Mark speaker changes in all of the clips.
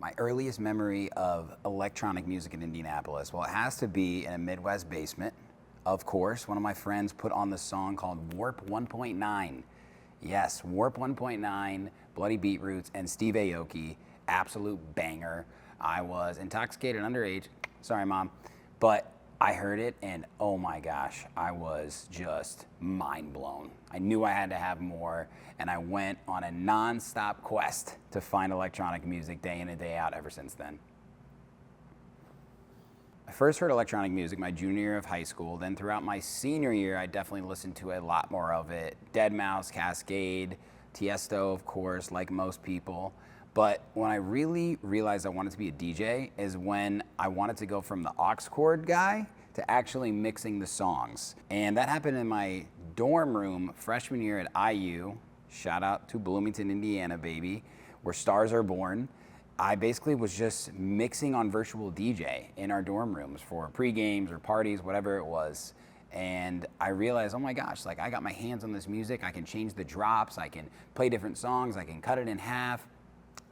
Speaker 1: My earliest memory of electronic music in Indianapolis, well, it has to be in a Midwest basement. Of course, one of my friends put on the song called Warp 1.9. Yes, Warp 1.9, Bloody Beetroots, and Steve Aoki, absolute banger. I was intoxicated underage, sorry mom, but I heard it and oh my gosh, I was just mind blown. I knew I had to have more and I went on a non-stop quest to find electronic music day in and day out ever since then. I first heard electronic music my junior year of high school. Then throughout my senior year, I definitely listened to a lot more of it. Deadmau5, Cascade, Tiesto, of course, like most people. But when I really realized I wanted to be a DJ is when I wanted to go from the aux cord guy to actually mixing the songs. And that happened in my dorm room freshman year at IU. Shout out to Bloomington, Indiana, baby, where stars are born. I basically was just mixing on virtual DJ in our dorm rooms for pre-games or parties, whatever it was. And I realized, oh my gosh, like I got my hands on this music. I can change the drops. I can play different songs. I can cut it in half.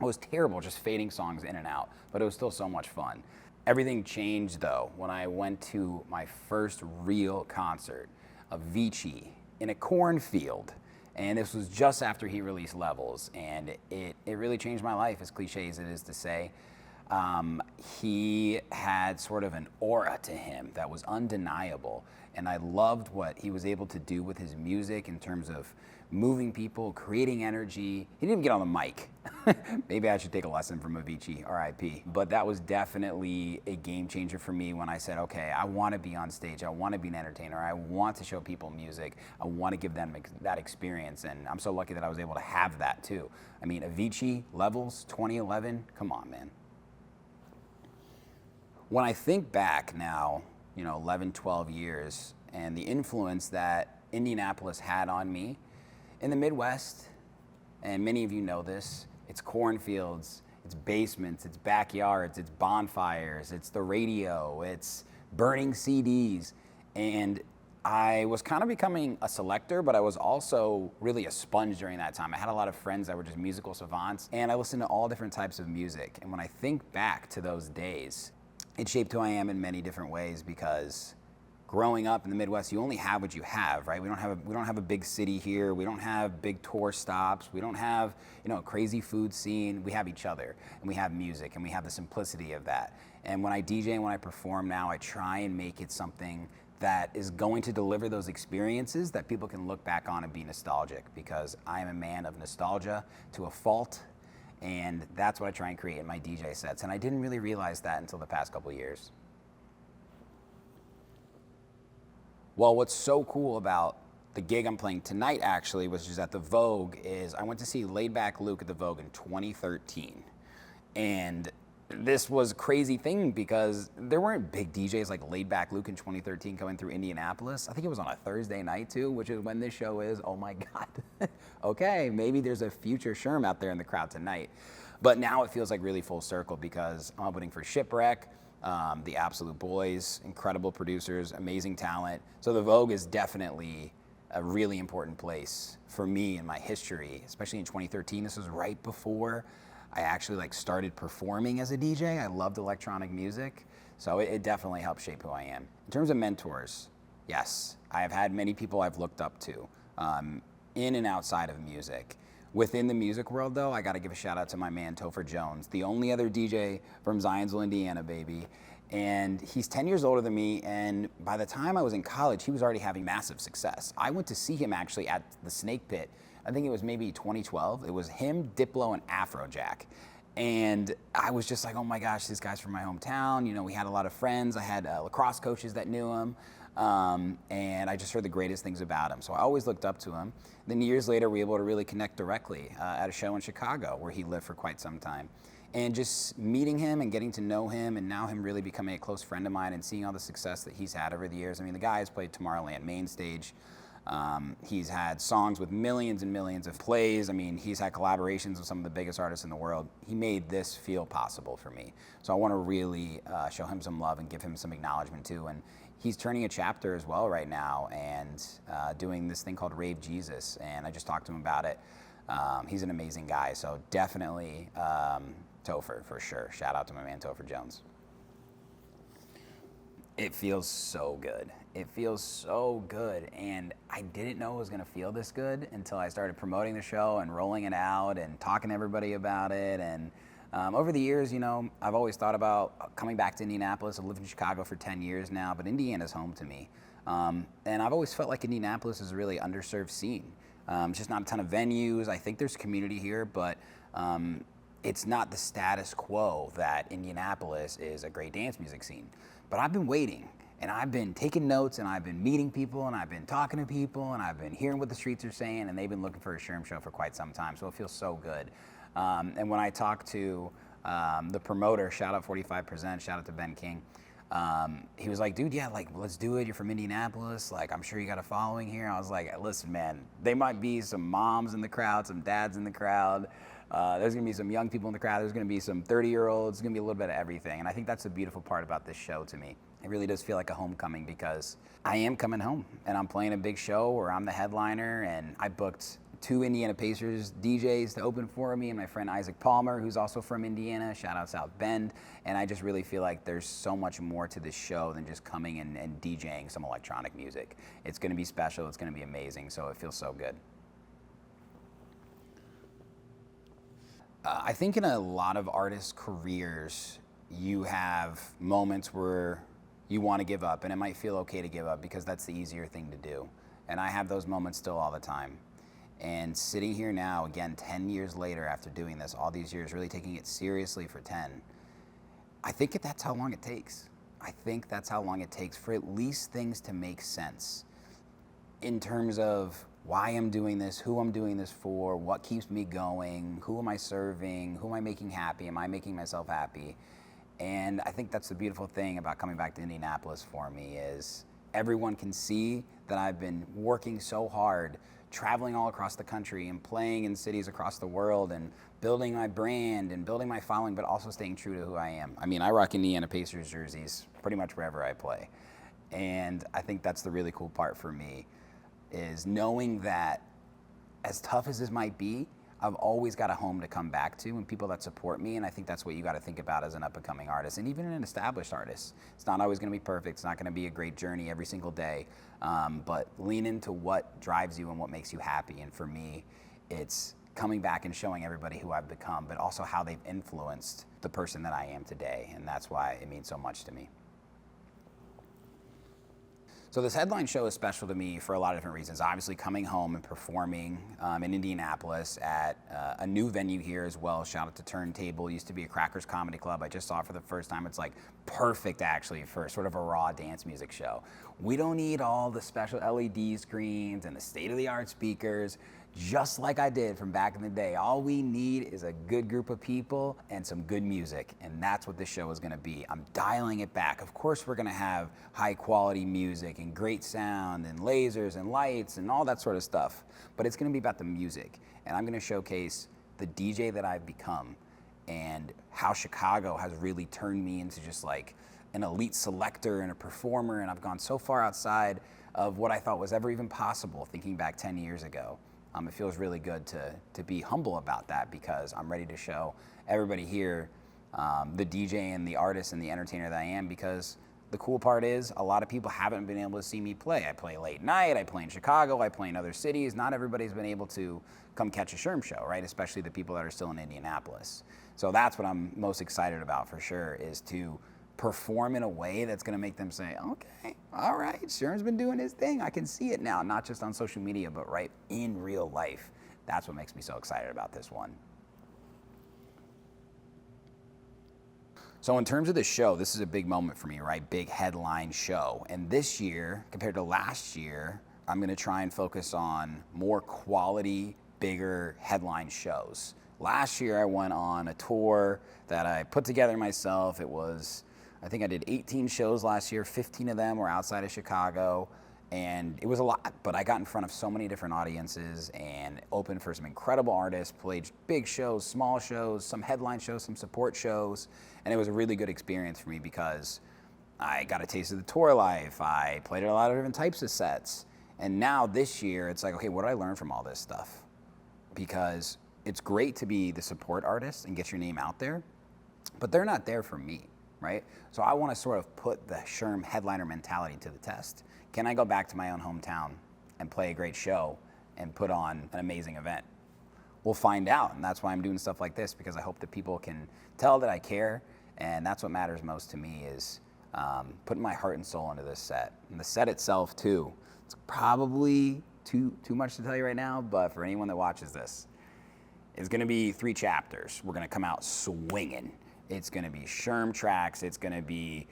Speaker 1: It was terrible just fading songs in and out, but it was still so much fun. Everything changed though when I went to my first real concert of Avicii in a cornfield. And this was just after he released Levels, and it really changed my life, as cliche as it is to say. He had sort of an aura to him that was undeniable, and I loved what he was able to do with his music in terms of moving people, creating energy. He didn't even get on the mic. Maybe I should take a lesson from Avicii, RIP. But that was definitely a game changer for me when I said, okay, I want to be on stage. I want to be an entertainer. I want to show people music. I want to give them that experience. And I'm so lucky that I was able to have that too. I mean, Avicii, Levels, 2011, come on, man. When I think back now, 11, 12 years, and the influence that Indianapolis had on me, in the Midwest, and many of you know this, it's cornfields, it's basements, it's backyards, it's bonfires, it's the radio, it's burning CDs. And I was kind of becoming a selector, but I was also really a sponge during that time. I had a lot of friends that were just musical savants, and I listened to all different types of music. And when I think back to those days, it shaped who I am in many different ways because growing up in the Midwest, you only have what you have, right? We don't have a big city here. We don't have big tour stops. We don't have, a crazy food scene. We have each other, and we have music, and we have the simplicity of that. And when I DJ and when I perform now, I try and make it something that is going to deliver those experiences that people can look back on and be nostalgic, because I am a man of nostalgia to a fault, and that's what I try and create in my DJ sets. And I didn't really realize that until the past couple of years. Well, what's so cool about the gig I'm playing tonight, actually, which is at the Vogue, is I went to see Laid Back Luke at the Vogue in 2013. And this was a crazy thing because there weren't big DJs like Laid Back Luke in 2013 coming through Indianapolis. I think it was on a Thursday night too, which is when this show is. Oh my God. Okay, maybe there's a future Sherm out there in the crowd tonight. But now it feels like really full circle because I'm opening for Shipwreck, the Absolute Boys, incredible producers, amazing talent. So the Vogue is definitely a really important place for me in my history, especially in 2013. This was right before I actually started performing as a DJ. I loved electronic music, so it definitely helped shape who I am. In terms of mentors, yes, I have had many people I've looked up to in and outside of music. Within the music world, though, I got to give a shout out to my man, Topher Jones, the only other DJ from Zionsville, Indiana, baby. And he's 10 years older than me, and by the time I was in college, he was already having massive success. I went to see him actually at the Snake Pit. I think it was maybe 2012. It was him, Diplo, and Afrojack. And I was just like, oh my gosh, this guy's from my hometown. We had a lot of friends. I had lacrosse coaches that knew him. And I just heard the greatest things about him. So I always looked up to him. Then years later, we were able to really connect directly at a show in Chicago where he lived for quite some time. And just meeting him and getting to know him, and now him really becoming a close friend of mine and seeing all the success that he's had over the years. I mean, the guy has played Tomorrowland main stage. He's had songs with millions and millions of plays. I mean, he's had collaborations with some of the biggest artists in the world. He made this feel possible for me. So I want to really show him some love and give him some acknowledgement too. And he's turning a chapter as well right now and doing this thing called Rave Jesus. And I just talked to him about it. He's an amazing guy. So definitely Topher, for sure. Shout out to my man Topher Jones. It feels so good. It feels so good. And I didn't know it was going to feel this good until I started promoting the show and rolling it out and talking to everybody about it. And over the years, you know, I've always thought about coming back to Indianapolis. I've lived in Chicago for 10 years now, but Indiana's home to me. And I've always felt like Indianapolis is a really underserved scene. Just not a ton of venues. I think there's community here, but it's not the status quo that Indianapolis is a great dance music scene. But I've been waiting, and I've been taking notes, and I've been meeting people, and I've been talking to people, and I've been hearing what the streets are saying, and they've been looking for a Sherm show for quite some time, so it feels so good. And when I talked to the promoter, shout out 45%, shout out to Ben King, he was like, dude, yeah, like, let's do it. You're from Indianapolis. Like, I'm sure you got a following here. I was like, listen, man, they might be some moms in the crowd, some dads in the crowd. There's going to be some young people in the crowd. There's going to be some 30-year-olds. There's going to be a little bit of everything. And I think that's the beautiful part about this show to me. It really does feel like a homecoming because I am coming home and I'm playing a big show where I'm the headliner, and I booked 2 Indiana Pacers DJs to open for me, and my friend Isaac Palmer, who's also from Indiana, shout out South Bend. And I just really feel like there's so much more to this show than just coming and DJing some electronic music. It's going to be special. It's going to be amazing. So it feels so good. I think in a lot of artists' careers, you have moments where you want to give up, and it might feel okay to give up because that's the easier thing to do. And I have those moments still all the time. And sitting here now, again, 10 years later after doing this, all these years, really taking it seriously for 10, I think that's how long it takes. I think that's how long it takes for at least things to make sense in terms of why I'm doing this, who I'm doing this for, what keeps me going, who am I serving, who am I making happy, am I making myself happy? And I think that's the beautiful thing about coming back to Indianapolis for me is everyone can see that I've been working so hard, traveling all across the country and playing in cities across the world and building my brand and building my following, but also staying true to who I am. I mean, I rock Indiana Pacers jerseys pretty much wherever I play. And I think that's the really cool part for me is knowing that as tough as this might be, I've always got a home to come back to and people that support me, and I think that's what you got to think about as an up-and-coming artist, and even an established artist. It's not always going to be perfect. It's not going to be a great journey every single day, but lean into what drives you and what makes you happy, and for me, it's coming back and showing everybody who I've become, but also how they've influenced the person that I am today, and that's why it means so much to me. So this headline show is special to me for a lot of different reasons. Obviously coming home and performing in Indianapolis at a new venue here as well. Shout out to Turntable, used to be a Crackers Comedy Club. I just saw it for the first time. It's like perfect actually for sort of a raw dance music show. We don't need all the special LED screens and the state-of-the-art speakers, just like I did from back in the day. All we need is a good group of people and some good music, and that's what this show is gonna be. I'm dialing it back. Of course we're gonna have high quality music and great sound and lasers and lights and all that sort of stuff, but it's gonna be about the music, and I'm gonna showcase the DJ that I've become and how Chicago has really turned me into just like an elite selector and a performer, and I've gone so far outside of what I thought was ever even possible thinking back 10 years ago. It feels really good to be humble about that because I'm ready to show everybody here the DJ and the artist and the entertainer that I am, because the cool part is a lot of people haven't been able to see me play. I play late night, I play in Chicago, I play in other cities. Not everybody's been able to come catch a Sherm show, right? Especially the people that are still in Indianapolis. So that's what I'm most excited about for sure, is to perform in a way that's going to make them say, okay, all right, Sherm's been doing his thing. I can see it now, not just on social media, but right in real life. That's what makes me so excited about this one. So in terms of the show, this is a big moment for me, right? Big headline show. And this year, compared to last year, I'm going to try and focus on more quality, bigger headline shows. Last year, I went on a tour that I put together myself. I think I did 18 shows last year. 15 of them were outside of Chicago, and it was a lot, but I got in front of so many different audiences and opened for some incredible artists, played big shows, small shows, some headline shows, some support shows, and it was a really good experience for me because I got a taste of the tour life. I played a lot of different types of sets, and now this year, it's like, okay, what did I learn from all this stuff? Because it's great to be the support artist and get your name out there, but they're not there for me, right? So I want to sort of put the Sherm headliner mentality to the test. Can I go back to my own hometown and play a great show and put on an amazing event? We'll find out, and that's why I'm doing stuff like this, because I hope that people can tell that I care, and that's what matters most to me, is putting my heart and soul into this set. And the set itself, too, it's probably too much to tell you right now, but for anyone that watches this, it's going to be 3 chapters. We're going to come out swinging. It's going to be Sherm tracks. It's going to be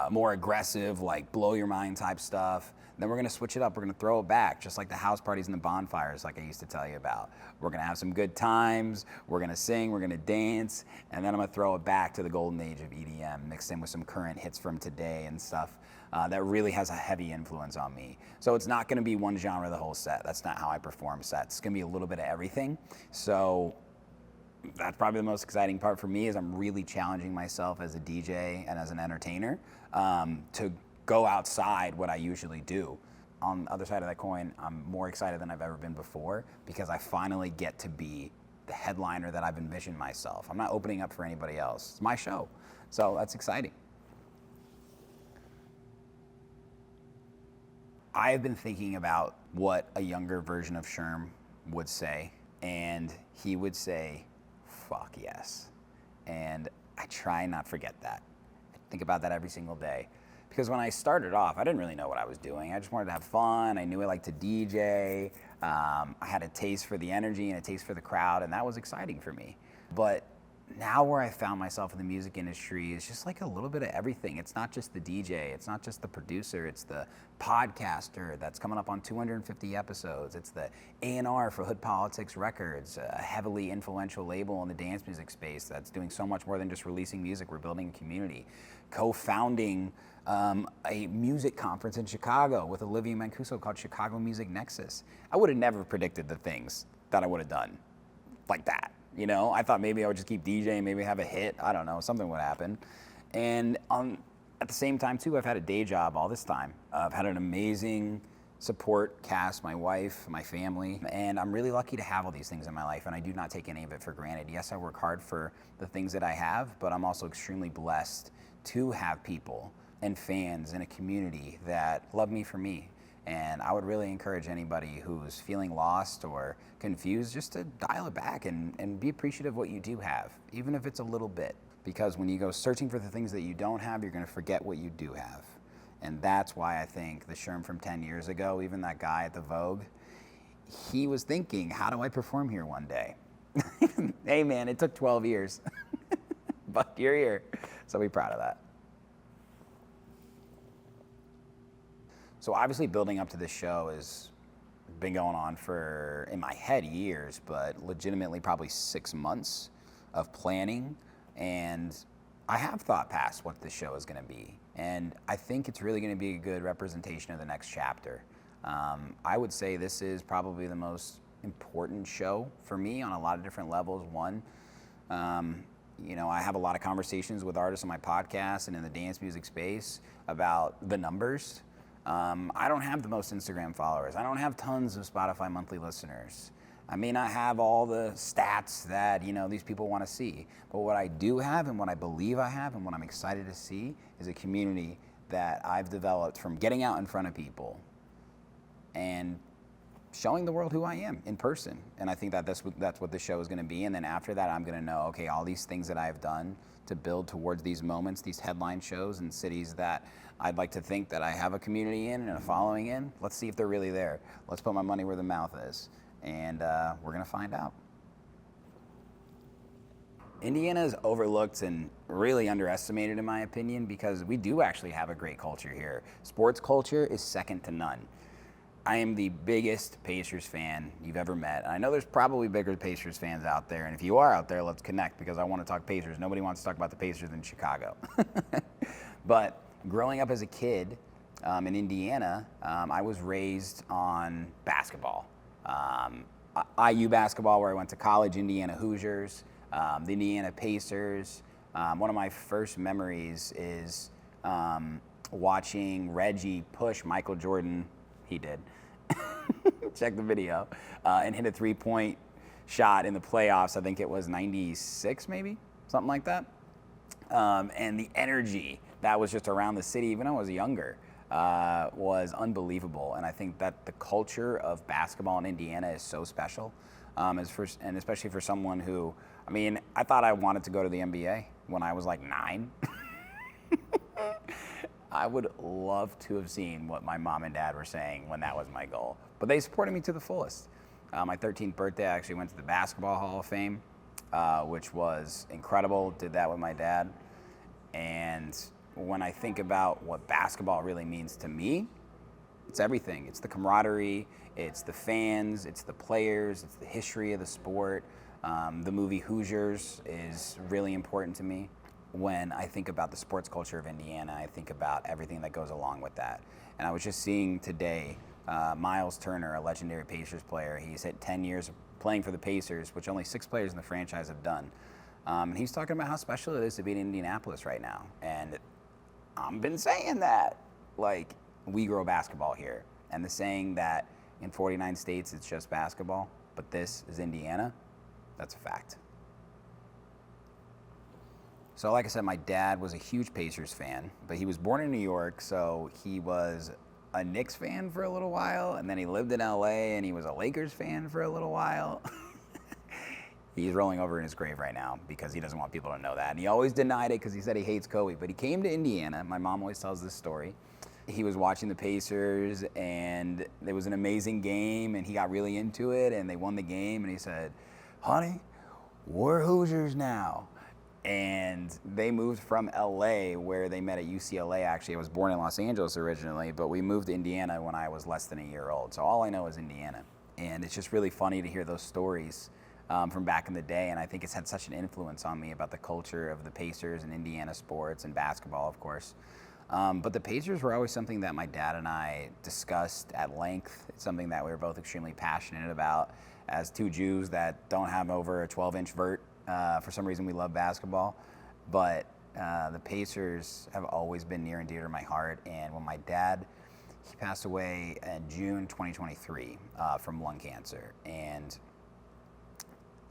Speaker 1: more aggressive, like blow your mind type stuff. Then we're going to switch it up. We're going to throw it back, just like the house parties and the bonfires, like I used to tell you about. We're going to have some good times. We're going to sing. We're going to dance. And then I'm going to throw it back to the golden age of EDM, mixed in with some current hits from today and stuff that really has a heavy influence on me. So it's not going to be one genre the whole set. That's not how I perform sets. It's going to be a little bit of everything. So that's probably the most exciting part for me, is I'm really challenging myself as a DJ and as an entertainer to go outside what I usually do. On the other side of that coin, I'm more excited than I've ever been before, because I finally get to be the headliner that I've envisioned myself. I'm not opening up for anybody else. It's my show. So that's exciting. I have been thinking about what a younger version of Sherm would say, and he would say, "Fuck yes." And I try not to forget that. I think about that every single day. Because when I started off, I didn't really know what I was doing. I just wanted to have fun. I knew I liked to DJ. I had a taste for the energy and a taste for the crowd, and that was exciting for me. But now where I found myself in the music industry is just like a little bit of everything. It's not just the DJ. It's not just the producer. It's the podcaster that's coming up on 250 episodes. It's the A&R for Hood Politics Records, a heavily influential label in the dance music space that's doing so much more than just releasing music. We're building a community. Co-founding a music conference in Chicago with Olivia Mancuso called Chicago Music Nexus. I would have never predicted the things that I would have done like that. You know, I thought maybe I would just keep DJing, maybe have a hit. I don't know, something would happen. And at the same time, too, I've had a day job all this time. I've had an amazing support cast, my wife, my family, and I'm really lucky to have all these things in my life, and I do not take any of it for granted. Yes, I work hard for the things that I have, but I'm also extremely blessed to have people and fans in a community that love me for me. And I would really encourage anybody who's feeling lost or confused just to dial it back and be appreciative of what you do have, even if it's a little bit. Because when you go searching for the things that you don't have, you're going to forget what you do have. And that's why I think the Sherm from 10 years ago, even that guy at the Vogue, he was thinking, how do I perform here one day? Hey man, it took 12 years, but you're here. So be proud of that. So obviously building up to this show has been going on for, in my head, years, but legitimately probably 6 months of planning. And I have thought past what this show is going to be. And I think it's really going to be a good representation of the next chapter. I would say this is probably the most important show for me on a lot of different levels. One, you know, I have a lot of conversations with artists on my podcast and in the dance music space about the numbers. I don't have the most Instagram followers. I don't have tons of Spotify monthly listeners. I may not have all the stats that, you know, these people want to see. But what I do have, and what I believe I have, and what I'm excited to see, is a community that I've developed from getting out in front of people and showing the world who I am in person. And I think that that's what the show is going to be. And then after that, I'm going to know, okay, all these things that I've done to build towards these moments, these headline shows in cities that I'd like to think that I have a community in and a following in. Let's see if they're really there. Let's put my money where the mouth is. And we're going to find out. Indiana is overlooked and really underestimated, in my opinion, because we do actually have a great culture here. Sports culture is second to none. I am the biggest Pacers fan you've ever met. And I know there's probably bigger Pacers fans out there. And if you are out there, let's connect, because I want to talk Pacers. Nobody wants to talk about the Pacers in Chicago. But growing up as a kid in Indiana, I was raised on basketball. IU basketball, where I went to college, Indiana Hoosiers, the Indiana Pacers. One of my first memories is watching Reggie push Michael Jordan. He did. Check the video. And hit a three-point shot in the playoffs. I think it was 96 maybe, something like that. And the energy that was just around the city, even when I was younger, was unbelievable. And I think that the culture of basketball in Indiana is so special, and especially for someone who, I mean, I thought I wanted to go to the NBA when I was like 9. I would love to have seen what my mom and dad were saying when that was my goal. But they supported me to the fullest. My 13th birthday, I actually went to the Basketball Hall of Fame, which was incredible. Did that with my dad. And when I think about what basketball really means to me, it's everything. It's the camaraderie, it's the fans, it's the players, it's the history of the sport. The movie Hoosiers is really important to me. When I think about the sports culture of Indiana, I think about everything that goes along with that. And I was just seeing today, Miles Turner, a legendary Pacers player, he's hit 10 years of playing for the Pacers, which only 6 players in the franchise have done. And he's talking about how special it is to be in Indianapolis right now. And I've been saying that, like, we grow basketball here. And the saying that in 49 states it's just basketball, but this is Indiana, that's a fact. So like I said, my dad was a huge Pacers fan, but he was born in New York, so he was a Knicks fan for a little while, and then he lived in LA and he was a Lakers fan for a little while. He's rolling over in his grave right now because he doesn't want people to know that. And he always denied it because he said he hates Kobe, but he came to Indiana. My mom always tells this story. He was watching the Pacers and it was an amazing game and he got really into it and they won the game and he said, "Honey, we're Hoosiers now." And they moved from LA, where they met at UCLA. Actually, I was born in Los Angeles originally, but we moved to Indiana when I was less than a year old. So all I know is Indiana. And it's just really funny to hear those stories from back in the day. And I think it's had such an influence on me about the culture of the Pacers and Indiana sports and basketball, of course. But the Pacers were always something that my dad and I discussed at length. It's something that we were both extremely passionate about as two Jews that don't have over a 12-inch vert. For some reason, we love basketball, but the Pacers have always been near and dear to my heart. And when my dad, he passed away in June 2023 from lung cancer. And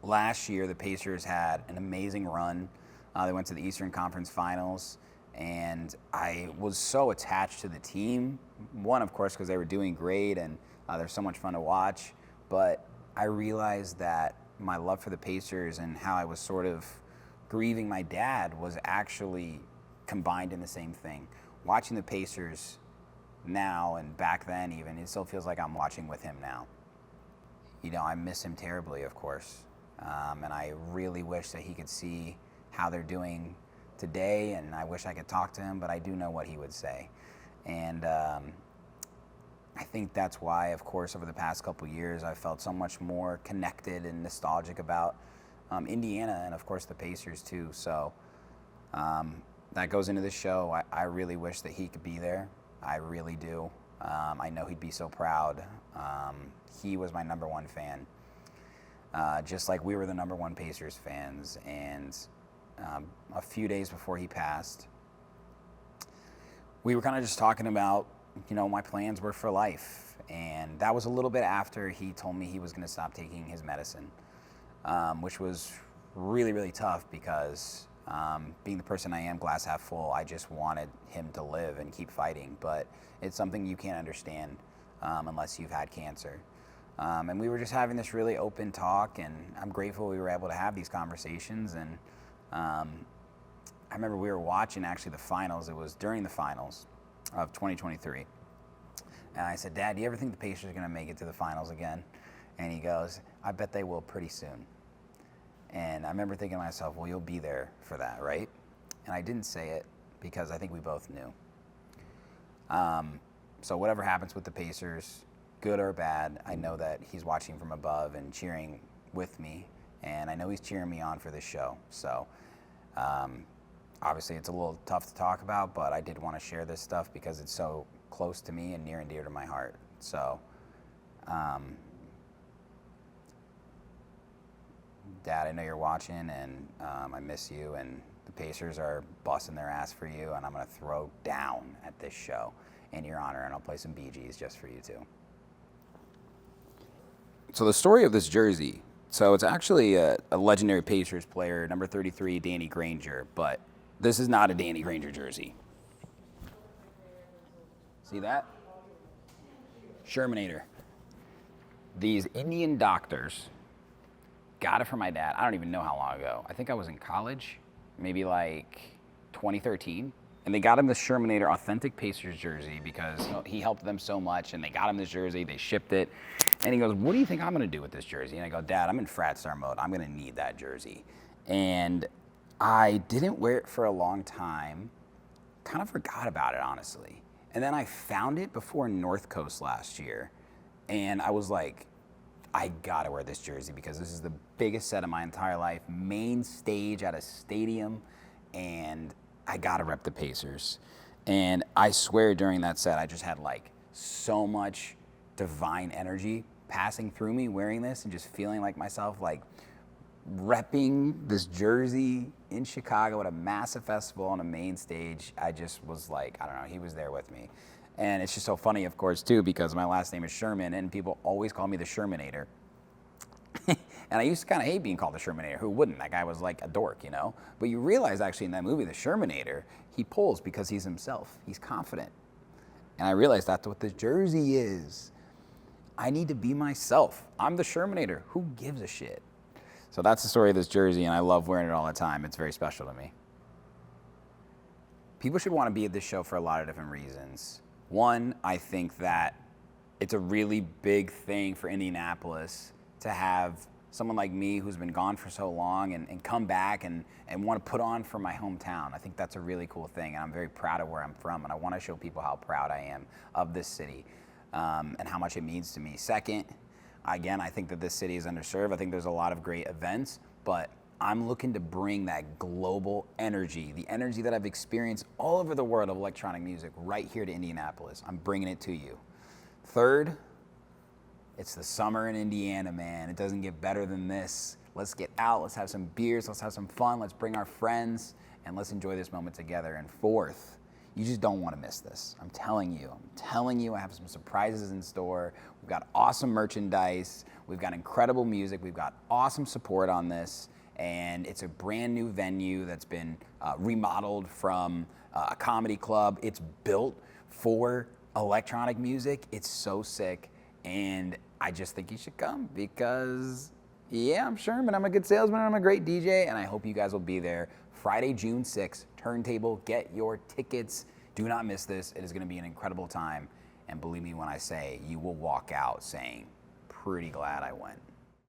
Speaker 1: last year, the Pacers had an amazing run. They went to the Eastern Conference Finals, and I was so attached to the team. One, of course, because they were doing great, and they're so much fun to watch. But I realized that my love for the Pacers and how I was sort of grieving my dad was actually combined in the same thing. Watching the Pacers now and back then even, it still feels like I'm watching with him now. You know, I miss him terribly, of course. And I really wish that he could see how they're doing today, and I wish I could talk to him, but I do know what he would say. And I think that's why, of course, over the past couple of years, I've felt so much more connected and nostalgic about Indiana and, of course, the Pacers, too. So that goes into this show. I really wish that he could be there. I really do. I know he'd be so proud. He was my number one fan, just like we were the number one Pacers fans. And a few days before he passed, we were kind of just talking about, you know, my plans were for life. And that was a little bit after he told me he was going to stop taking his medicine, which was really, really tough because being the person I am, glass half full, I just wanted him to live and keep fighting. But it's something you can't understand unless you've had cancer. And we were just having this really open talk, and I'm grateful we were able to have these conversations. And I remember we were watching actually the finals. It was during the finals of 2023. And I said, "Dad, do you ever think the Pacers are going to make it to the finals again?" And he goes, "I bet they will pretty soon." And I remember thinking to myself, well, you'll be there for that, right? And I didn't say it because I think we both knew. So whatever happens with the Pacers, good or bad, I know that he's watching from above and cheering with me. And I know he's cheering me on for this show. So obviously it's a little tough to talk about, but I did want to share this stuff because it's so close to me and near and dear to my heart. So Dad, I know you're watching, and I miss you, and the Pacers are busting their ass for you, and I'm going to throw down at this show in your honor, and I'll play some Bee Gees just for you, too. So the story of this jersey So it's actually a legendary Pacers player, number 33, Danny Granger, but this is not a Danny Granger jersey. See that? Shermanator. These Indian doctors got it from my dad. I don't even know how long ago. I think I was in college, maybe like 2013. And they got him the Shermanator authentic Pacers jersey because he helped them so much, and they got him this jersey, they shipped it. And he goes, what do you think I'm gonna do with this jersey? And I go, Dad, I'm in frat star mode. I'm gonna need that jersey. And I didn't wear it for a long time, kind of forgot about it, honestly. And then I found it before North Coast last year. And I was like, I gotta wear this jersey because this is the biggest set of my entire life, main stage at a stadium, and I gotta rep the Pacers. And I swear during that set, I just had like so much divine energy passing through me wearing this and just feeling like myself, like repping this jersey in Chicago at a massive festival on a main stage. I just was like, I don't know, he was there with me. And it's just so funny, of course, too, because my last name is Sherman and people always call me the Shermanator. And I used to kind of hate being called the Shermanator. Who wouldn't? That guy was like a dork, you know? But you realize actually in that movie, the Shermanator, he pulls because he's himself. He's confident. And I realized that's what this jersey is. I need to be myself. I'm the Shermanator. Who gives a shit? So that's the story of this jersey, and I love wearing it all the time. It's very special to me. People should want to be at this show for a lot of different reasons. One, I think that it's a really big thing for Indianapolis to have someone like me who's been gone for so long and come back and want to put on for my hometown. I think that's a really cool thing, and I'm very proud of where I'm from, and I want to show people how proud I am of this city and how much it means to me. Second, again, I think that this city is underserved. I think there's a lot of great events, but I'm looking to bring that global energy, the energy that I've experienced all over the world of electronic music right here to Indianapolis. I'm bringing it to you. Third, it's the summer in Indiana, man. It doesn't get better than this. Let's get out, let's have some beers, let's have some fun, let's bring our friends, and let's enjoy this moment together. And fourth, you just don't want to miss this. I'm telling you, I have some surprises in store. We've got awesome merchandise, we've got incredible music, we've got awesome support on this, and it's a brand new venue that's been remodeled from a comedy club. It's built for electronic music. It's so sick. And I just think you should come because, yeah, I'm Sherman. I'm a good salesman. I'm a great DJ. And I hope you guys will be there Friday, June 6th. Turntable. Get your tickets. Do not miss this. It is going to be an incredible time. And believe me when I say you will walk out saying, pretty glad I went.